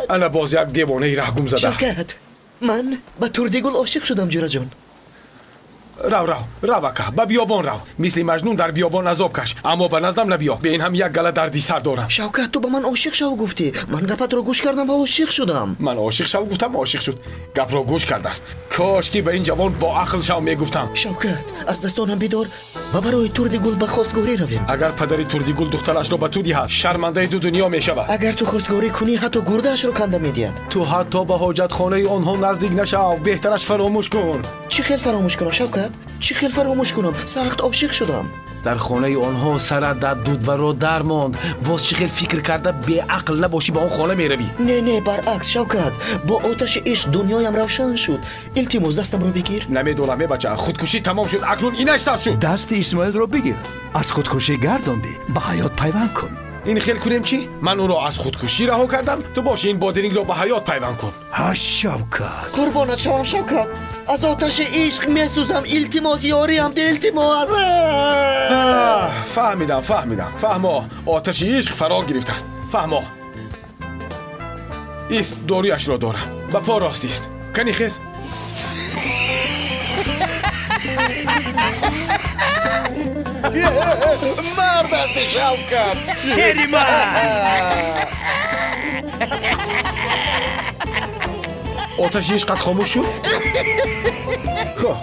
انا باز یک دیوانه رحگم زده. شوکت من با تردگل عاشق شدم جورا جان. رو اکا با بیابان رو مثل مجنون در بیابان عذاب کش اما به نزدم نبیا به این هم یک گله دردی سر دارم. شوکت تو با من عاشق شو گفتی من گپت رو گوش کردم و عاشق شدم. من عاشق شو گفتم عاشق شد گپ رو گوش کرده است. کاش که به این جوان با عقل شو میگفتم. شوکت از دستانم بدار و برای تردگل به خواستگاری رویم. اگر پدری تردگل دخترش را به تو دهد شرمنده دو دنیا میشود. اگر تو خواستگاری کنی حتی گرده‌اش رو کنده میدید. تو حتی به حاجت خانه آنها نزدیک نشو بهترش فراموش کن. چی خیل فراموش کنم شوکت؟ چی خیل فراموش کنم؟ سخت عاشق شدم. در خانه آنها سرت در دود و رو در ماند. باز چی خیل فکر کرده به عقل نباشی به آن خانه میروی؟ نه برعکس شوکت با آتش عشق دنیایم روشن شد. التماس دستم رو بگیر. نمیدونم بچه خودکشی تمام شد اکنون اینش سر شد. دست اسماعیل رو بگیر از خودکشی گرداندی به حیات پیوند کن. این خیل کنیم چی؟ من اون رو از خودکشی رها کردم تو باشه این بادرینگ رو به حیات پیوند کن. ها شوکت قربانت شوم شوکت از آتش عشق میسوزم. التماس یاریم ده التماس. فهمیدم فهما آتش عشق فرا گرفته است. فهما ایست دوریش را دارم به پا راست است کنی خیز. مرد است شوکت سری من آتش عشقت خاموش شد؟ خب